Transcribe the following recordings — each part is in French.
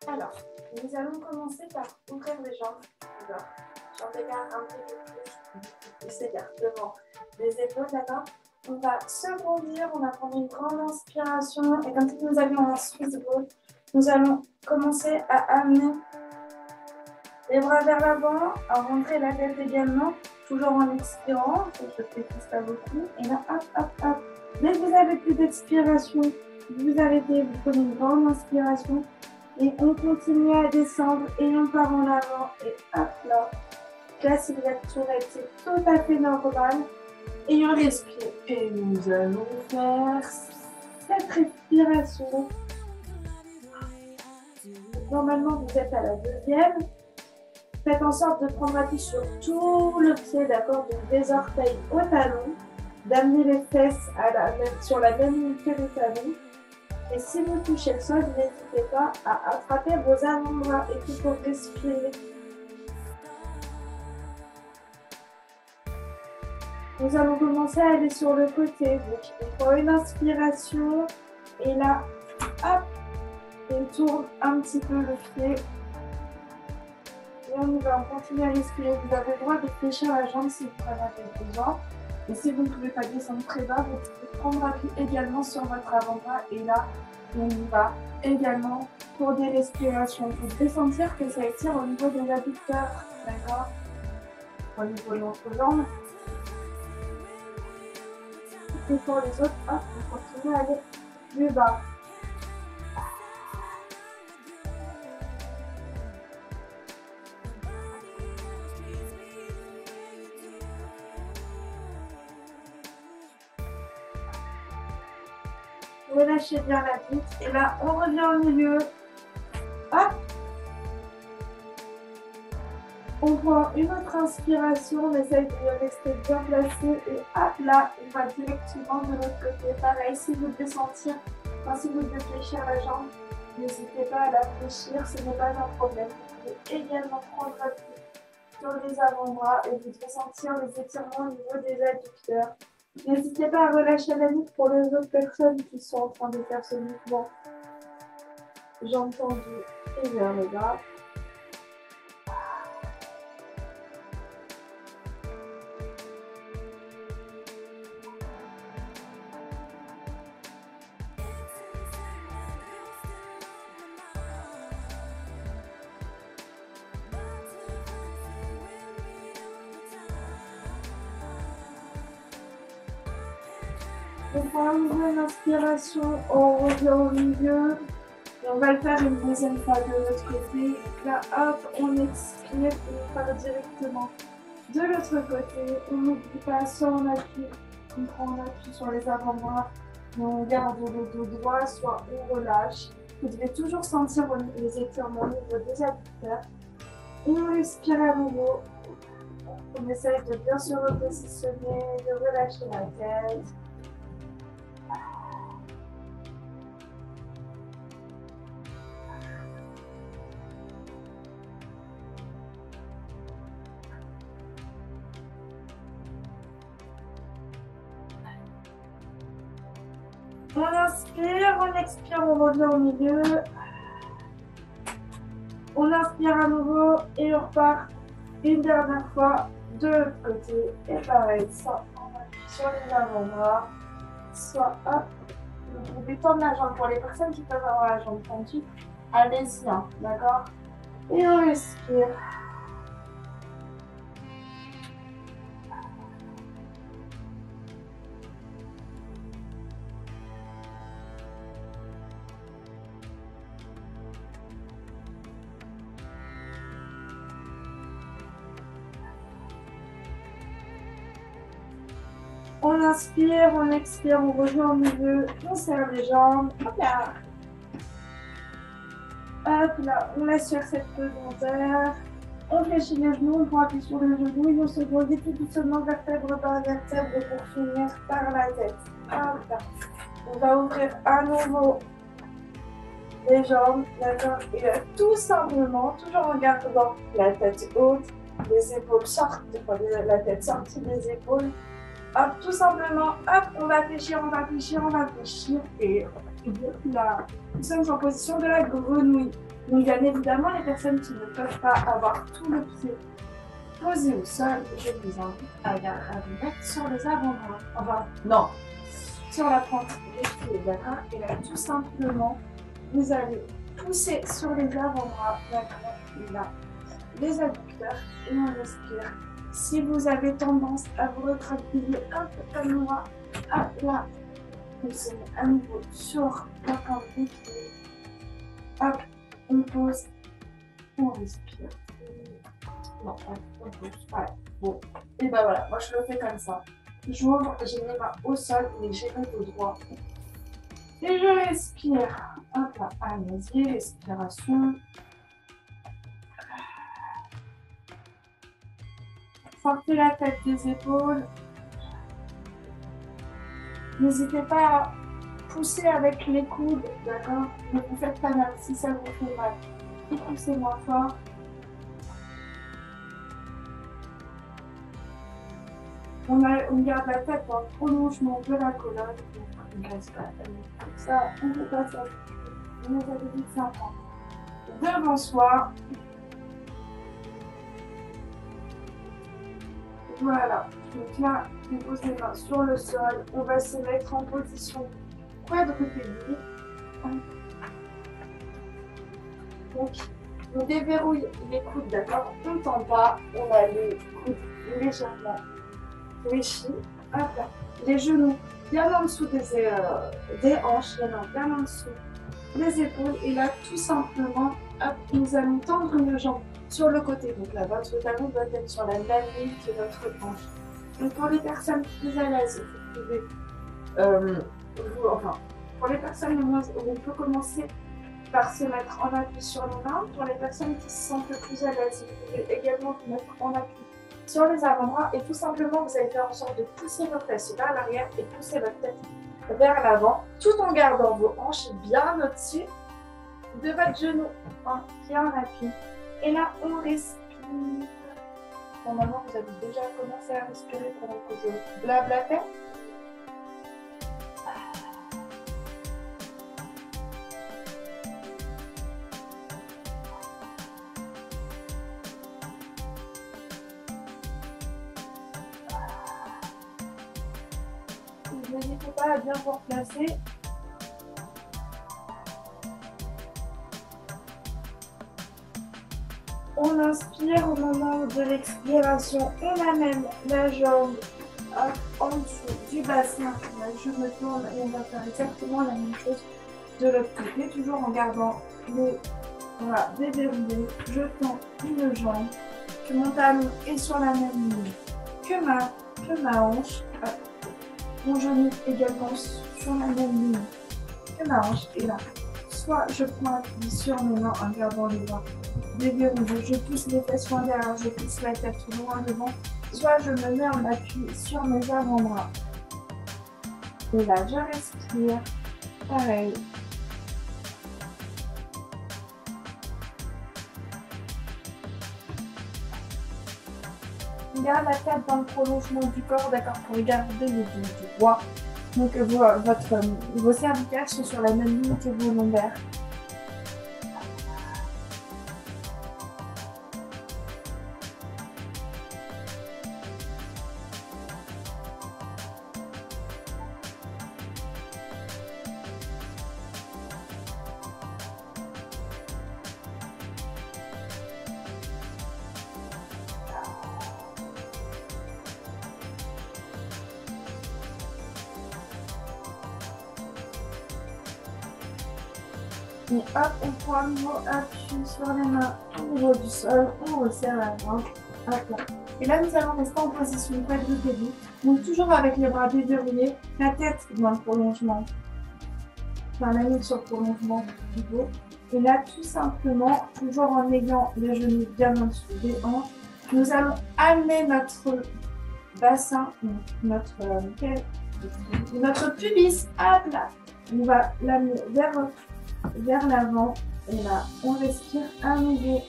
Alors, nous allons commencer par ouvrir les jambes. D'accord. Jambes égarées un petit peu plus. C'est-à-dire devant les épaules, d'accord. On va se grandir, on va prendre une grande inspiration. Et comme si nous avions un Swiss ball, nous allons commencer à amener les bras vers l'avant, à rentrer la tête également, toujours en expirant. Je ne précise pas beaucoup. Et là, hop, hop, hop. Dès que vous avez plus d'expiration, vous arrêtez, vous prenez une grande inspiration. Et on continue à descendre et on part en avant et hop là. Classique la tourette, c'est tout à fait normal. Et on respire. Et nous allons faire cette respiration. Normalement, vous êtes à la deuxième. Faites en sorte de prendre appui sur tout le pied, d'accord? Donc des orteils au talon, d'amener les fesses sur la même ligne que les talons. Et si vous touchez le sol, n'hésitez pas à attraper vos avant-bras et tout pour respirer. Nous allons commencer à aller sur le côté. Donc, on prend une inspiration et là, hop, on tourne un petit peu le pied. Et on va continuer à respirer. Vous avez le droit de fléchir la jambe si vous en avez besoin. Et si vous ne pouvez pas descendre très bas, vous pouvez prendre appui également sur votre avant-bras. Et là, on y va également pour des respirations. Vous devez sentir que ça étire au niveau des adducteurs, d'accord? Au niveau de l'entrejambe. Et pour les autres, hop, on continue à aller plus bas. Relâchez bien la tête et là on revient au milieu. Hop. On prend une autre inspiration, on essaye de rester bien placé et hop là, on va directement de l'autre côté. Pareil, si vous devez sentir, si vous devez fléchir la jambe, n'hésitez pas à la fléchir, ce n'est pas un problème. Vous pouvez également prendre appui sur les avant-bras et vous devez sentir les étirements au niveau des adducteurs. N'hésitez pas à relâcher la nuque pour les autres personnes qui sont en train de faire ce mouvement. Jambes tendues et vers le bas. On prend une inspiration, on revient au milieu. Et on va le faire une deuxième fois de l'autre côté. Donc là, hop, on expire et on part directement de l'autre côté. On n'oublie pas, soit on appuie, on prend un appui sur les avant-bras, mais on garde le dos droit, soit on relâche. Vous devez toujours sentir les étirements au niveau des adducteurs. On respire à nouveau. On essaye de bien se repositionner, de relâcher la tête. On inspire, on expire, on revient au milieu. On inspire à nouveau et on repart une dernière fois de l'autre côté. Et pareil, soit on appuie sur les avant-bras, soit hop. Vous pouvez tendre la jambe. Pour les personnes qui peuvent avoir la jambe tendue, allez-y, hein, d'accord? Et on respire. On inspire, on expire, on revient au milieu, on serre les jambes. Hop là. Hop là, on assure cette pesanteur. On fléchit les genoux, on prend appui sur les genoux et on se grandit tout doucement vertèbre par vertèbre pour finir par la tête. Hop là. On va ouvrir à nouveau les jambes, d'accord? Et là, tout simplement, toujours en gardant la tête haute, les épaules sortent, la tête sortie des épaules. Hop, tout simplement, hop, on va fléchir, on va fléchir, on va fléchir et Nous sommes en position de la grenouille. Donc bien évidemment, les personnes qui ne peuvent pas avoir tout le pied posé au sol, je vous invite à vous mettre sur les avant-bras. Enfin, non, sur la pointe des pieds, d'accord? Et là, tout simplement, vous allez pousser sur les avant-bras, d'accord? Et là, les adducteurs, et on respire. Si vous avez tendance à vous retracter un peu comme moi, hop là, vous serez à nouveau sur la pointe des pieds. Hop, on pose, on respire. Non, on pose. Ouais, bon. Et ben voilà, moi je le fais comme ça. J'ouvre, j'ai mes mains au sol, les genoux au droit. Et je respire. Hop là, allez-y, respiration. Sortez la tête des épaules. N'hésitez pas à pousser avec les coudes, d'accord? Ne vous faites pas mal si ça vous fait mal. Et poussez moins fort. On garde la tête dans le prolongement de la colonne. On ne reste pas. Ça, on ne fait pas ça. On avait dit que ça prend. Devant soi. Voilà. Donc là, on pose les mains sur le sol. On va se mettre en position quadrupédique. Donc, on déverrouille les coudes, d'accord? On ne tend pas. On a les coudes légèrement fléchis. Hop là. Les genoux bien en dessous des hanches, les mains bien en dessous des épaules. Et là, tout simplement, hop, nous allons tendre nos jambes sur le côté. Donc là, votre talon doit être sur la même ligne que votre hanche. Donc pour les personnes plus à l'aise, vous pouvez, pour les personnes moins, on peut commencer par se mettre en appui sur les mains. Pour les personnes qui se sentent le plus à l'aise, vous pouvez également vous mettre en appui sur les avant-bras et tout simplement, vous allez faire en sorte de pousser vos fesses vers l'arrière et pousser votre tête vers l'avant, tout en gardant vos hanches bien au-dessus de votre genou, bien en appui. Et là, on respire. Normalement, vous avez déjà commencé à respirer pendant que je blablatais. N'hésitez pas à bien vous replacer. On inspire au moment de l'expiration. On amène la jambe en dessous du bassin. Là, je me tourne et on va faire exactement la même chose de l'autre côté, toujours en gardant les bras déverrouillés. Je tends une jambe, que mon talon est sur la même ligne que ma hanche. Mon genou également sur la même ligne que ma hanche. Et là, soit je prends appui sur mes mains en gardant les bras déverrouillés, je pousse les fesses loin derrière, je pousse la tête loin devant, soit je me mets en appui sur mes avant-bras. Et là, je respire. Pareil. Garde la tête dans le prolongement du corps, d'accord, pour garder les lignes du droit. Donc vos cervicales sont sur la même ligne que vos lombaires. Et hop, on prend un nouveau appui sur les mains au niveau du sol, on resserre la jambe. Hop là. Et là, nous allons rester en position quadrupédique. Donc, toujours avec les bras déverrouillés, la tête dans le prolongement. Enfin, la nuque sur le prolongement du dos. Et là, tout simplement, toujours en ayant les genoux bien en dessous des hanches, nous allons amener notre bassin, notre pubis, hop là. On va l'amener vers l'avant et là on respire à nouveau.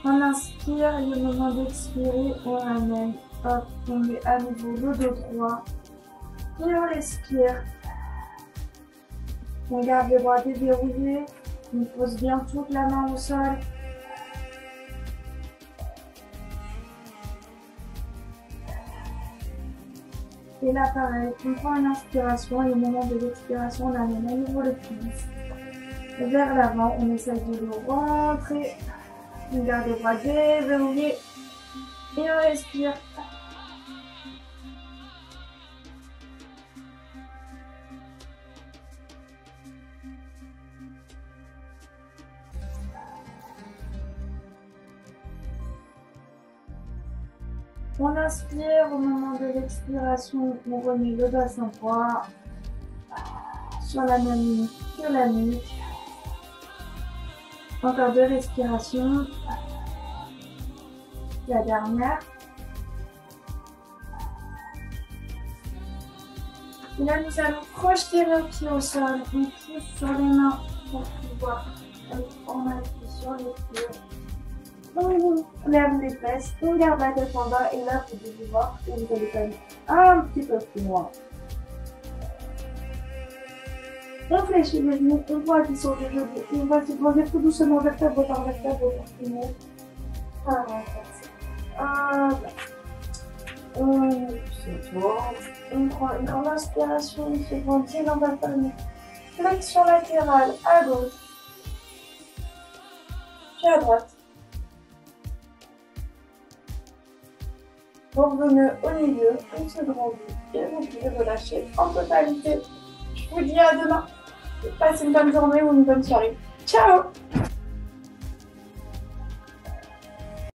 On inspire, et au moment d'expirer, on ramène. Hop, on met à nouveau le dos droit. Et on respire. On garde les bras déverrouillés. On pose bien toute la main au sol. Et là, pareil, on prend une inspiration et au moment de l'expiration, on amène à nouveau le pubis vers l'avant. On essaye de le rentrer. On garde les bras déverrouillés et on respire. On inspire, au moment de l'expiration, on remet le bassin droit sur la même ligne que la nuque. Encore 2 respirations. La dernière. Et là, nous allons projeter nos pieds au sol. On pousse sur les mains pour pouvoir on appuie sur les pieds. On lève les fesses, on garde la tête en bas et là vous devez voir que vous allez quand même un petit peu plus loin. On fléchit les genoux, on voit qu'ils sont les genoux, on va se demander tout doucement vertèbre par vertèbre pour finir. On prend une grande inspiration, on se grandit, on va faire une flexion latérale à gauche, puis à droite. Vous revenez au milieu, on se grandit et vous pouvez relâcher en totalité. Je vous dis à demain. Passez une bonne journée ou une bonne soirée. Ciao!